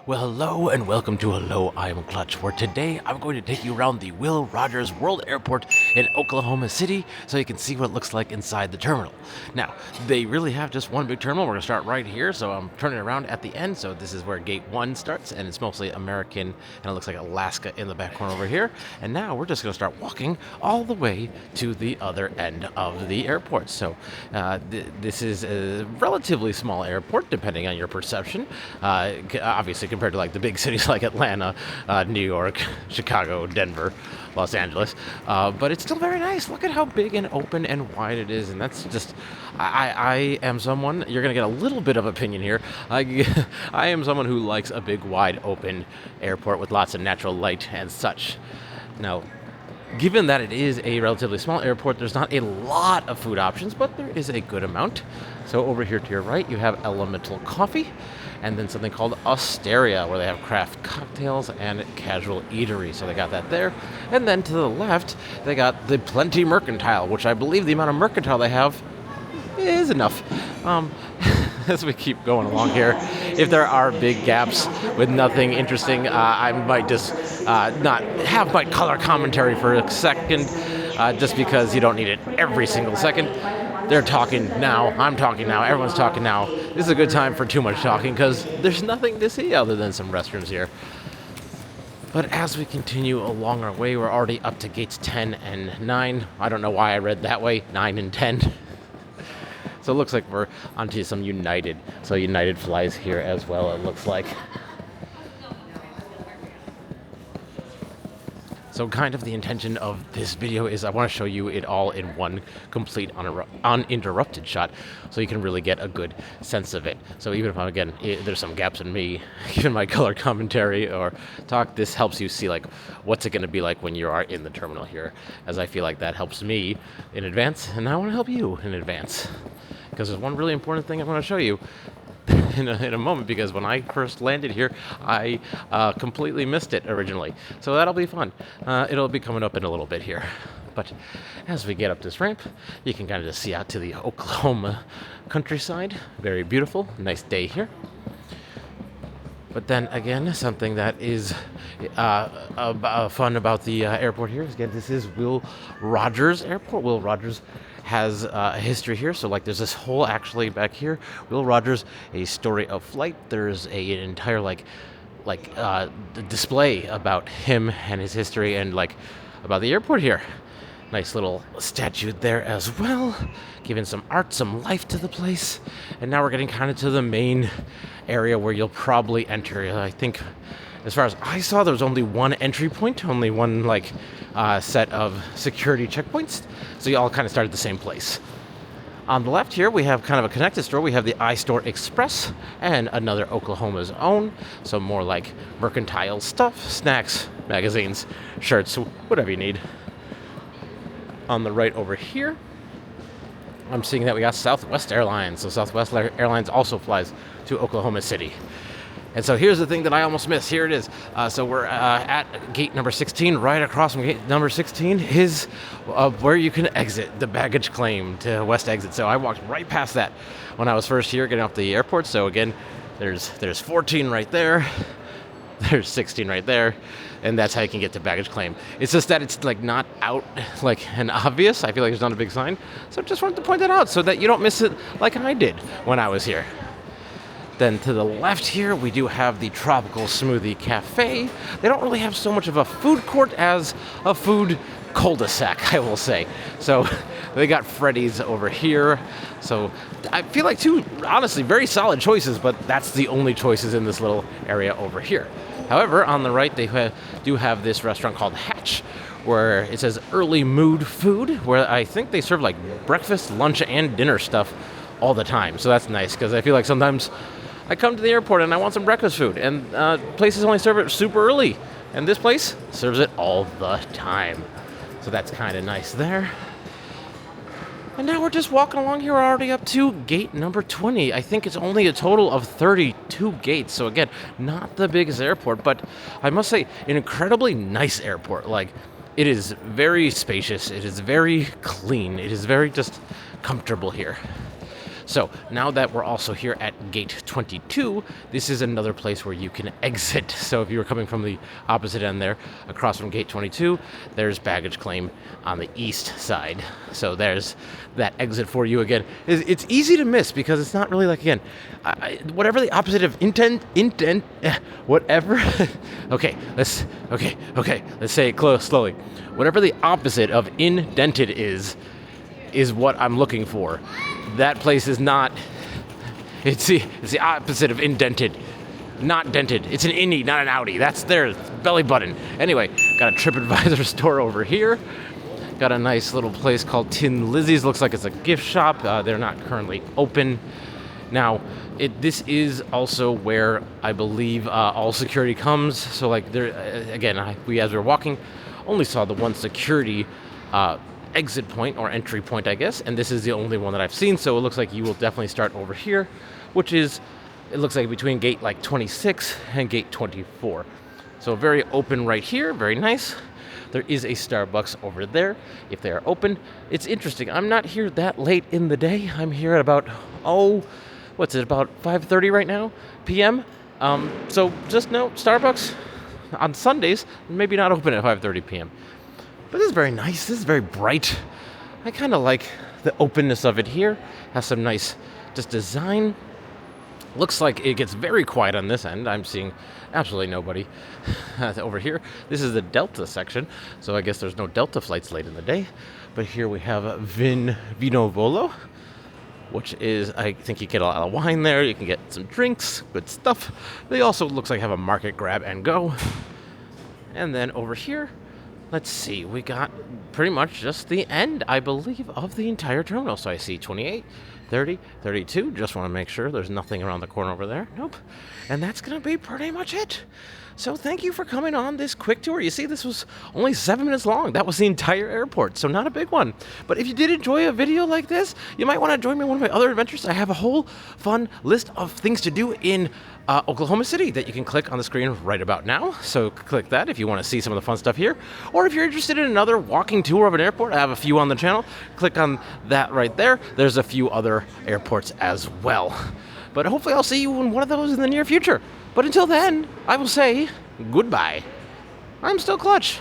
Well, hello and welcome to Hello, I Am Clutch, where today I'm going to take you around the Will Rogers World Airport in Oklahoma City so you can see what it looks like inside the terminal. Now, they really have just one big terminal. We're going to start right here, so I'm turning around at the end. So this is where Gate 1 starts, and it's mostly American, and it looks like Alaska in the back corner over here. And now we're just going to start walking all the way to the other end of the airport. So this is a relatively small airport, depending on your perception. Obviously, compared to like the big cities like Atlanta, New York, Chicago, Denver, Los Angeles, but it's still very nice. Look at how big and open and wide it is, and that's just, I am someone, you're gonna get a little bit of opinion here, I am someone who likes a big wide open airport with lots of natural light and such. Now, given that it is a relatively small airport, there's not a lot of food options, but there is a good amount. So over here to your right, you have Elemental Coffee, and then something called Osteria, where they have craft cocktails and casual eatery. So they got that there. And then to the left, they got the Plenty Mercantile, which I believe the amount of mercantile they have is enough. As we keep going along here, if there are big gaps with nothing interesting, I might just not have my color commentary for a second, just because you don't need it every single second. They're talking now, I'm talking now, everyone's talking now. This is a good time for too much talking because there's nothing to see other than some restrooms here. But as we continue along our way, we're already up to gates 10 and 9. I don't know why I read that way, 9 and 10. So it looks like we're onto some United. So United flies here as well, it looks like. So kind of the intention of this video is I want to show you it all in one complete uninterrupted shot so you can really get a good sense of it. So even if there's some gaps in me, given my color commentary or talk, this helps you see like what's it going to be like when you are in the terminal here, as I feel like that helps me in advance, and I want to help you in advance. Because there's one really important thing I want to show you in a moment, because when I first landed here, I completely missed it originally. So that'll be fun. It'll be coming up in a little bit here. But as we get up this ramp, you can kind of just see out to the Oklahoma countryside. Very beautiful. Nice day here. But then again, something that is fun about the airport here is, again, this is Will Rogers Airport. Will Rogers has a history here. So like there's this whole, actually back here, Will Rogers, A Story of Flight. There's an entire display about him and his history and like about the airport here. Nice little statue there as well, giving some art, some life to the place. And now we're getting kind of to the main area where you'll probably enter. I think, as far as I saw, there was only one entry point, only one set of security checkpoints. So you all kind of start at the same place. On the left here, we have kind of a connected store. We have the iStore Express and another Oklahoma's Own. So more like mercantile stuff, snacks, magazines, shirts, whatever you need. On the right over here, I'm seeing that we got Southwest Airlines. So Southwest Airlines also flies to Oklahoma City. And so here's the thing that I almost missed. Here it is. So we're at gate number 16. Right across from gate number 16 is where you can exit the baggage claim to West Exit. So I walked right past that when I was first here getting off the airport. So again, there's 14 right there. There's 16 right there. And that's how you can get to baggage claim. It's just that it's like not out like an obvious. I feel like there's not a big sign. So just wanted to point that out so that you don't miss it like I did when I was here. Then to the left here, we do have the Tropical Smoothie Cafe. They don't really have so much of a food court as a food cul-de-sac, I will say. So they got Freddy's over here. So I feel like two, honestly, very solid choices, but that's the only choices in this little area over here. However, on the right, they do have this restaurant called Hatch, where it says early mood food, where I think they serve like breakfast, lunch, and dinner stuff all the time. So that's nice, because I feel like sometimes I come to the airport and I want some breakfast food, and places only serve it super early, and this place serves it all the time. So that's kind of nice there. And now we're just walking along here. We're already up to gate number 20. I think it's only a total of 32 gates. So again, not the biggest airport, but I must say, an incredibly nice airport. Like, it is very spacious. It is very clean. It is very just comfortable here. So now that we're also here at gate 22, this is another place where you can exit. So if you were coming from the opposite end there, across from gate 22, there's baggage claim on the east side. So there's that exit for you again. It's easy to miss because it's not really like, again, whatever the opposite of whatever. Let's say it slowly. Whatever the opposite of indented is what I'm looking for. That place is not. It's the opposite of indented, not dented. It's an innie, not an outie. That's their belly button. Anyway, got a TripAdvisor store over here. Got a nice little place called Tin Lizzie's. Looks like it's a gift shop. They're not currently open. Now, this is also where I believe all security comes. So, like, there again, we as we were walking, only saw the one security exit point or entry point, I guess, and this is the only one that I've seen. So it looks like you will definitely start over here, which is, it looks like between gate like 26 and gate 24. So very open right here, very nice. There is a Starbucks over there if they are open. It's interesting. I'm not here that late in the day. I'm here at about, what's it, about 5:30 right now, p.m. So just know, Starbucks on Sundays, maybe not open at 5:30 p.m. But this is very nice. This is very bright. I kind of like the openness of it here. Has some nice just design. Looks like it gets very quiet on this end. I'm seeing absolutely nobody over here. This is the Delta section, so I guess there's no Delta flights late in the day. But here we have Vino Volo, which is, I think you get a lot of wine there. You can get some drinks, good stuff. They also looks like have a market grab and go. And then over here, let's see, we got pretty much just the end, I believe, of the entire terminal. So I see 28, 30, 32. Just want to make sure there's nothing around the corner over there. Nope. And that's going to be pretty much it. So thank you for coming on this quick tour. You see, this was only 7 minutes long. That was the entire airport, so not a big one. But if you did enjoy a video like this, you might want to join me in one of my other adventures. I have a whole fun list of things to do in Oklahoma City that you can click on the screen right about now. So click that if you want to see some of the fun stuff here. Or if you're interested in another walking tour of an airport, I have a few on the channel. Click on that right there. There's a few other airports as well. But hopefully I'll see you in one of those in the near future. But until then, I will say goodbye. I'm still Clutch.